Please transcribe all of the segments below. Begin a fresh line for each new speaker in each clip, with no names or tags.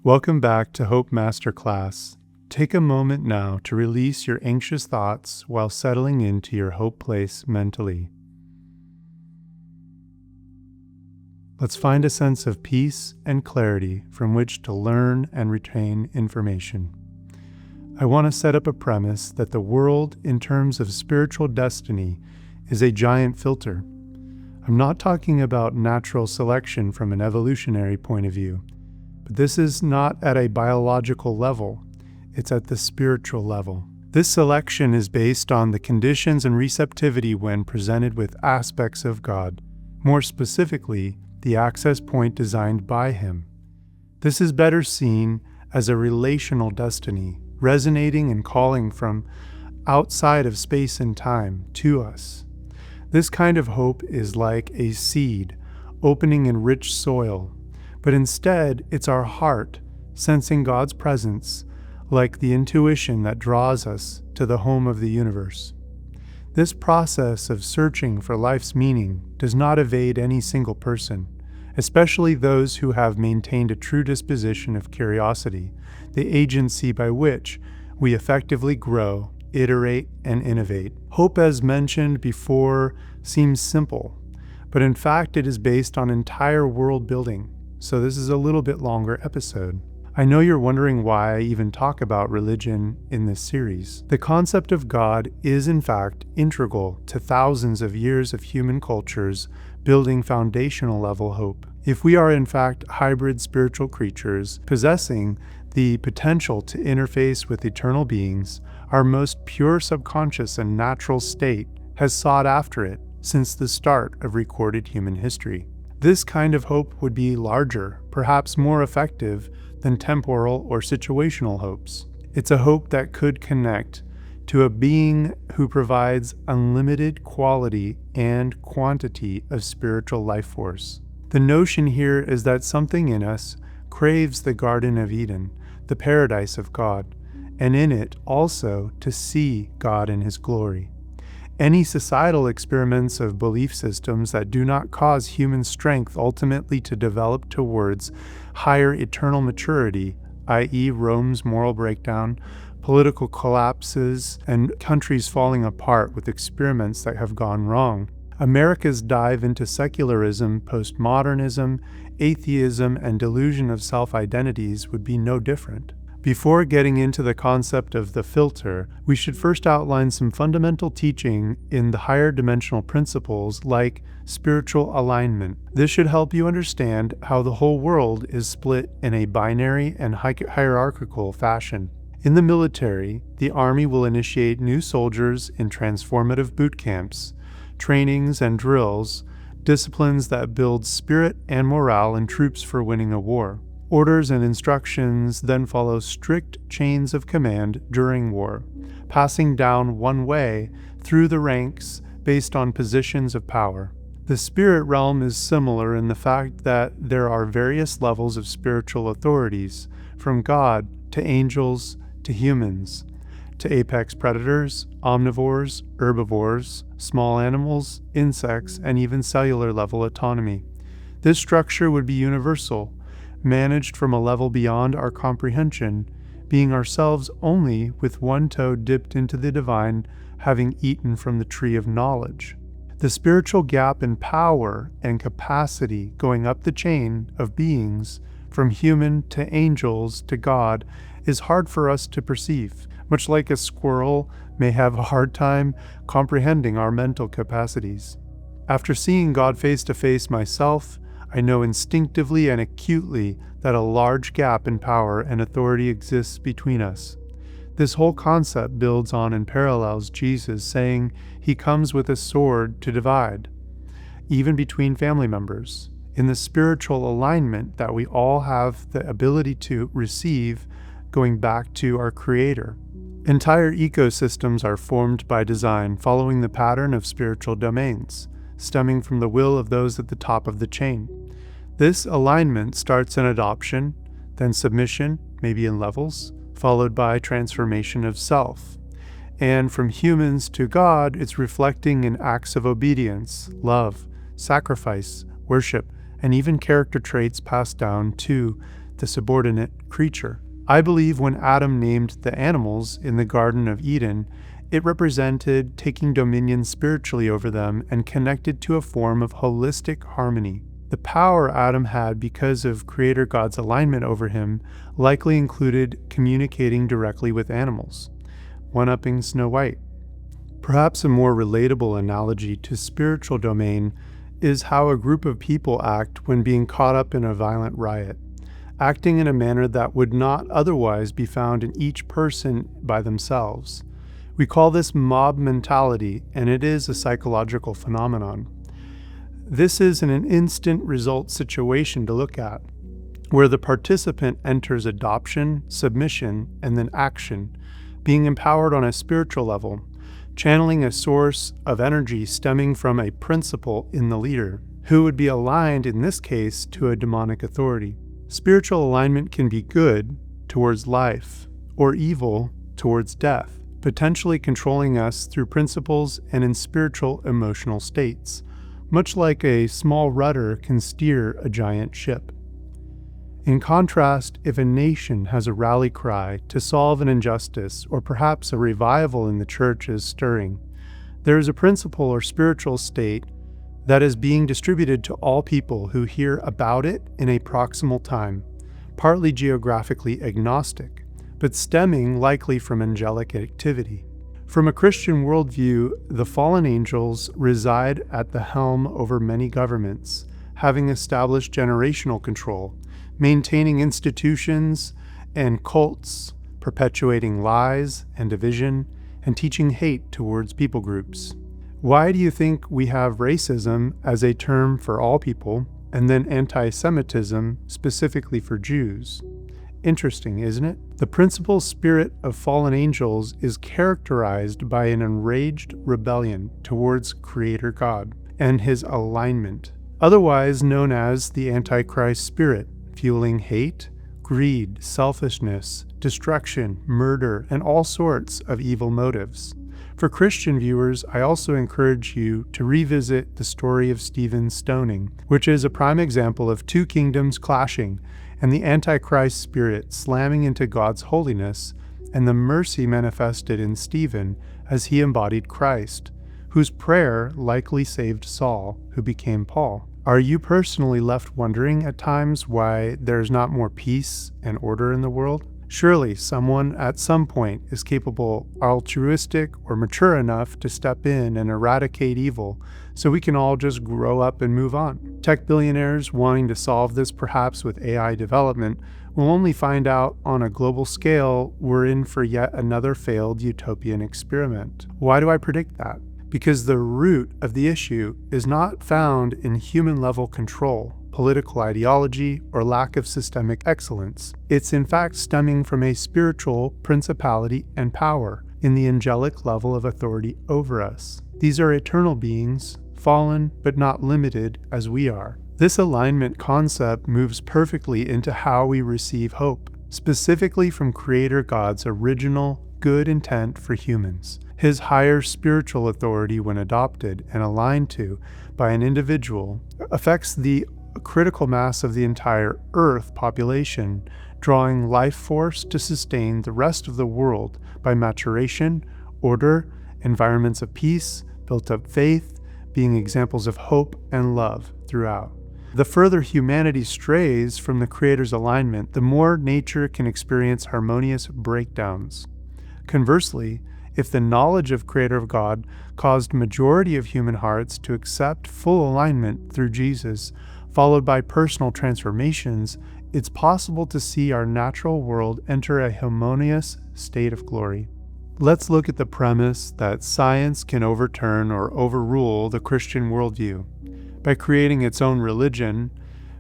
Welcome back to Hope Masterclass. Take a moment now to release your anxious thoughts while settling into your hope place mentally. Let's find a sense of peace and clarity from which to learn and retain information. I want to set up a premise that the world, in terms of spiritual destiny, is a giant filter. I'm not talking about natural selection from an evolutionary point of view, but this is not at a biological level, it's at the spiritual level. This selection is based on the conditions and receptivity when presented with aspects of God, more specifically, the access point designed by Him. This is better seen as a relational destiny, resonating and calling from outside of space and time to us. This kind of hope is like a seed opening in rich soil, but instead it's our heart sensing God's presence, like the intuition that draws us to the home of the universe. This process of searching for life's meaning does not evade any single person, especially those who have maintained a true disposition of curiosity, the agency by which we effectively grow, iterate, and innovate. Hope, as mentioned before, seems simple, but in fact it is based on entire world building, so this is a little bit longer episode. I know you're wondering why I even talk about religion in this series. The concept of God is in fact integral to thousands of years of human cultures building foundational level hope. If we are in fact hybrid spiritual creatures possessing the potential to interface with eternal beings, our most pure subconscious and natural state has sought after it since the start of recorded human history. This kind of hope would be larger, perhaps more effective than temporal or situational hopes. It's a hope that could connect to a being who provides unlimited quality and quantity of spiritual life force. The notion here is that something in us craves the Garden of Eden, the paradise of God, and in it also to see God in His glory. Any societal experiments of belief systems that do not cause human strength ultimately to develop towards higher eternal maturity, i.e. Rome's moral breakdown, political collapses, and countries falling apart with experiments that have gone wrong. America's dive into secularism, postmodernism, atheism, and delusion of self-identities would be no different. Before getting into the concept of the filter, we should first outline some fundamental teaching in the higher dimensional principles like spiritual alignment. This should help you understand how the whole world is split in a binary and hierarchical fashion. In the military, the Army will initiate new soldiers in transformative boot camps, trainings and drills, disciplines that build spirit and morale in troops for winning a war. Orders and instructions then follow strict chains of command during war, passing down one way through the ranks based on positions of power. The spirit realm is similar in the fact that there are various levels of spiritual authorities, from God to angels to humans, to apex predators, omnivores, herbivores, small animals, insects, and even cellular level autonomy. This structure would be universal, managed from a level beyond our comprehension, being ourselves only with one toe dipped into the divine, having eaten from the tree of knowledge. The spiritual gap in power and capacity going up the chain of beings, from human to angels to God, is hard for us to perceive, much like a squirrel may have a hard time comprehending our mental capacities. After seeing God face to face myself, I know instinctively and acutely that a large gap in power and authority exists between us. This whole concept builds on and parallels Jesus saying He comes with a sword to divide, even between family members, in the spiritual alignment that we all have the ability to receive going back to our Creator. Entire ecosystems are formed by design following the pattern of spiritual domains, stemming from the will of those at the top of the chain. This alignment starts in adoption, then submission, maybe in levels, followed by transformation of self. And from humans to God, it's reflecting in acts of obedience, love, sacrifice, worship, and even character traits passed down to the subordinate creature. I believe when Adam named the animals in the Garden of Eden, it represented taking dominion spiritually over them and connected to a form of holistic harmony. The power Adam had because of Creator God's alignment over him likely included communicating directly with animals, one-upping Snow White. Perhaps a more relatable analogy to spiritual domain is how a group of people act when being caught up in a violent riot, acting in a manner that would not otherwise be found in each person by themselves. We call this mob mentality, and it is a psychological phenomenon. This is an instant result situation to look at, where the participant enters adoption, submission, and then action, being empowered on a spiritual level, channeling a source of energy stemming from a principle in the leader, who would be aligned in this case to a demonic authority. Spiritual alignment can be good towards life or evil towards death, potentially controlling us through principles and in spiritual emotional states, much like a small rudder can steer a giant ship. In contrast, if a nation has a rally cry to solve an injustice, or perhaps a revival in the church is stirring, there is a principle or spiritual state that is being distributed to all people who hear about it in a proximal time, partly geographically agnostic, but stemming likely from angelic activity. From a Christian worldview, the fallen angels reside at the helm over many governments, having established generational control, maintaining institutions and cults, perpetuating lies and division, and teaching hate towards people groups. Why do you think we have racism as a term for all people, and then anti-Semitism specifically for Jews? Interesting, isn't it? The principal spirit of fallen angels is characterized by an enraged rebellion towards Creator God and his alignment, otherwise known as the Antichrist spirit, fueling hate, greed, selfishness, destruction, murder, and all sorts of evil motives. For Christian viewers, I also encourage you to revisit the story of Stephen's stoning, which is a prime example of two kingdoms clashing and the Antichrist spirit slamming into God's holiness and the mercy manifested in Stephen as he embodied Christ, whose prayer likely saved Saul, who became Paul. Are you personally left wondering at times why there's not more peace and order in the world? Surely someone at some point is capable, altruistic, or mature enough to step in and eradicate evil so we can all just grow up and move on. Tech billionaires wanting to solve this perhaps with AI development will only find out on a global scale we're in for yet another failed utopian experiment. Why do I predict that? Because the root of the issue is not found in human-level control, political ideology, or lack of systemic excellence. It's in fact stemming from a spiritual principality and power in the angelic level of authority over us. These are eternal beings, fallen but not limited as we are. This alignment concept moves perfectly into how we receive hope, specifically from Creator God's original good intent for humans. His higher spiritual authority, when adopted and aligned to by an individual, affects the critical mass of the entire Earth population, drawing life force to sustain the rest of the world by maturation, order, environments of peace, built-up faith, being examples of hope and love throughout. The further humanity strays from the Creator's alignment, the more nature can experience harmonious breakdowns. Conversely, if the knowledge of Creator God caused majority of human hearts to accept full alignment through Jesus, followed by personal transformations, it's possible to see our natural world enter a harmonious state of glory. Let's look at the premise that science can overturn or overrule the Christian worldview by creating its own religion,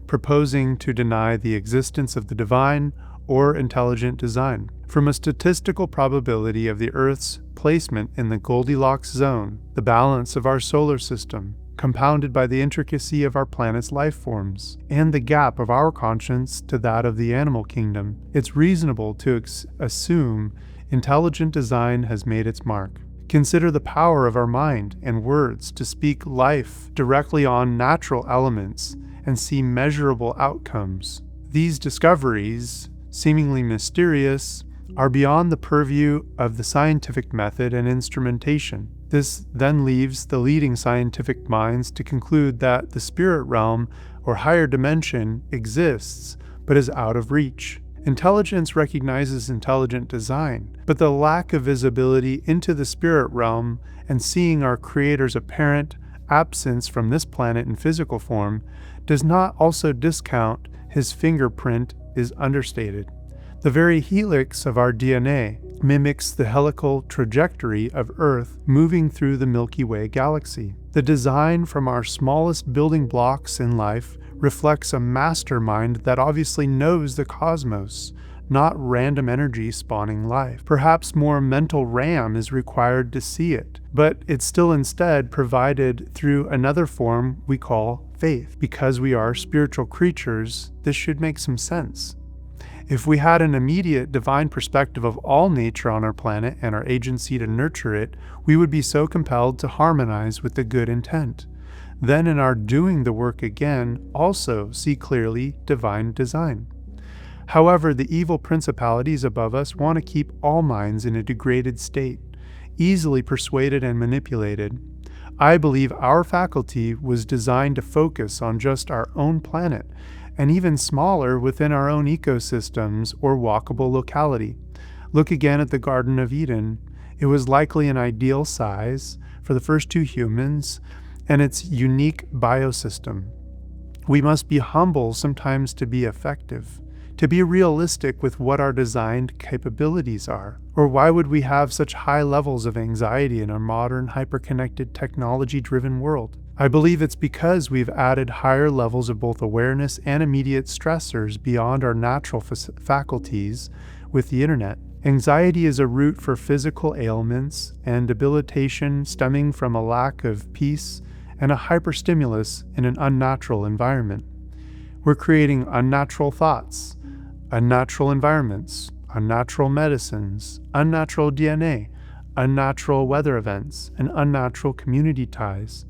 proposing to deny the existence of the divine or intelligent design. From a statistical probability of the Earth's placement in the Goldilocks zone, the balance of our solar system, compounded by the intricacy of our planet's life forms, and the gap of our conscience to that of the animal kingdom, it's reasonable to assume intelligent design has made its mark. Consider the power of our mind and words to speak life directly on natural elements and see measurable outcomes. These discoveries, seemingly mysterious, are beyond the purview of the scientific method and instrumentation. This then leaves the leading scientific minds to conclude that the spirit realm or higher dimension exists, but is out of reach. Intelligence recognizes intelligent design, but the lack of visibility into the spirit realm and seeing our Creator's apparent absence from this planet in physical form does not also discount his fingerprint is understated. The very helix of our DNA mimics the helical trajectory of Earth moving through the Milky Way galaxy. The design from our smallest building blocks in life reflects a mastermind that obviously knows the cosmos, not random energy spawning life. Perhaps more mental RAM is required to see it, but it's still instead provided through another form we call faith. Because we are spiritual creatures, this should make some sense. If we had an immediate divine perspective of all nature on our planet and our agency to nurture it, we would be so compelled to harmonize with the good intent. Then in our doing the work again, also see clearly divine design. However, the evil principalities above us want to keep all minds in a degraded state, easily persuaded and manipulated. I believe our faculty was designed to focus on just our own planet, and even smaller within our own ecosystems or walkable locality. Look again at the Garden of Eden. It was likely an ideal size for the first two humans and its unique biosystem. We must be humble sometimes to be effective, to be realistic with what our designed capabilities are. Or why would we have such high levels of anxiety in our modern, hyper-connected, technology-driven world? I believe it's because we've added higher levels of both awareness and immediate stressors beyond our natural faculties with the internet. Anxiety is a root for physical ailments and debilitation stemming from a lack of peace and a hyperstimulus in an unnatural environment. We're creating unnatural thoughts, unnatural environments, unnatural medicines, unnatural DNA, unnatural weather events, and unnatural community ties.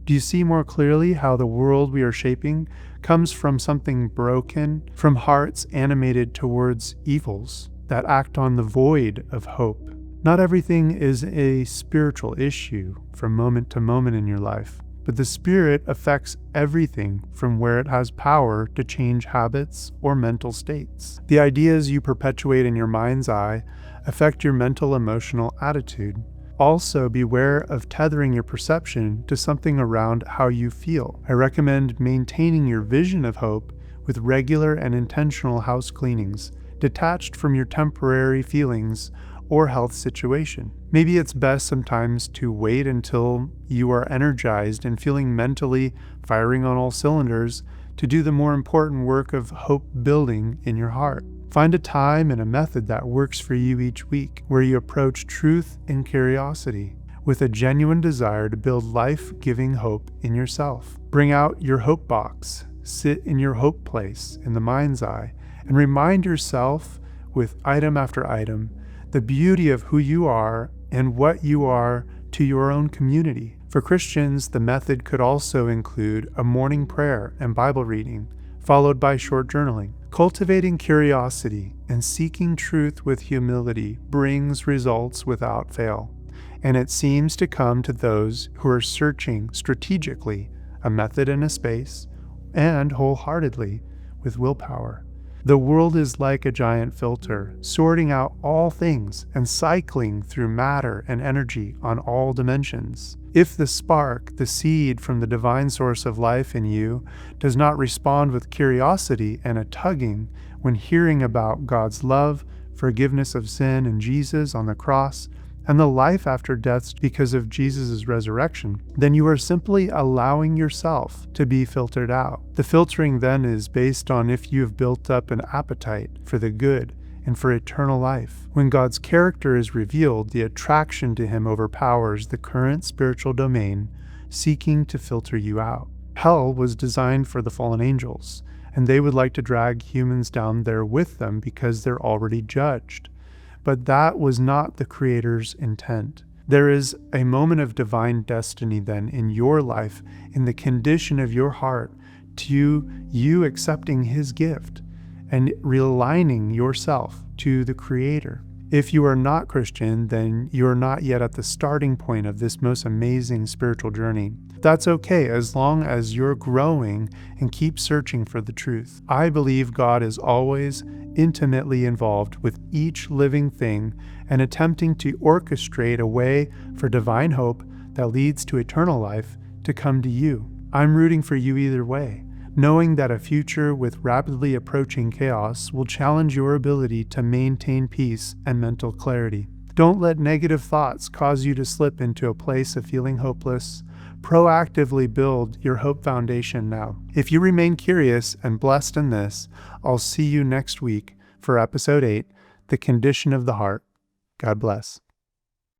Do you see more clearly how the world we are shaping comes from something broken, from hearts animated towards evils that act on the void of hope? Not everything is a spiritual issue from moment to moment in your life, but the Spirit affects everything from where it has power to change habits or mental states. The ideas you perpetuate in your mind's eye affect your mental emotional attitude. Also, beware of tethering your perception to something around how you feel. I recommend maintaining your vision of hope with regular and intentional house cleanings, detached from your temporary feelings or health situation. Maybe it's best sometimes to wait until you are energized and feeling mentally firing on all cylinders to do the more important work of hope building in your heart. Find a time and a method that works for you each week, where you approach truth and curiosity with a genuine desire to build life-giving hope in yourself. Bring out your hope box, sit in your hope place in the mind's eye, and remind yourself with item after item the beauty of who you are and what you are to your own community. For Christians, the method could also include a morning prayer and Bible reading, followed by short journaling. Cultivating curiosity and seeking truth with humility brings results without fail, and it seems to come to those who are searching strategically, a method and a space, and wholeheartedly with willpower. The world is like a giant filter, sorting out all things and cycling through matter and energy on all dimensions. If the spark, the seed from the divine source of life in you, does not respond with curiosity and a tugging when hearing about God's love, forgiveness of sin in Jesus on the cross, and the life after death because of Jesus' resurrection, then you are simply allowing yourself to be filtered out. The filtering then is based on if you have built up an appetite for the good and for eternal life. When God's character is revealed, the attraction to Him overpowers the current spiritual domain seeking to filter you out. Hell was designed for the fallen angels, and they would like to drag humans down there with them because they're already judged. But that was not the Creator's intent. There is a moment of divine destiny then in your life, in the condition of your heart, to you accepting His gift and realigning yourself to the Creator. If you are not Christian, then you're not yet at the starting point of this most amazing spiritual journey. That's okay, as long as you're growing and keep searching for the truth. I believe God is always intimately involved with each living thing and attempting to orchestrate a way for divine hope that leads to eternal life to come to you. I'm rooting for you either way, knowing that a future with rapidly approaching chaos will challenge your ability to maintain peace and mental clarity. Don't let negative thoughts cause you to slip into a place of feeling hopeless. Proactively build your hope foundation now. If you remain curious and blessed in this, I'll see you next week for episode 8, The Condition of the Heart. God bless.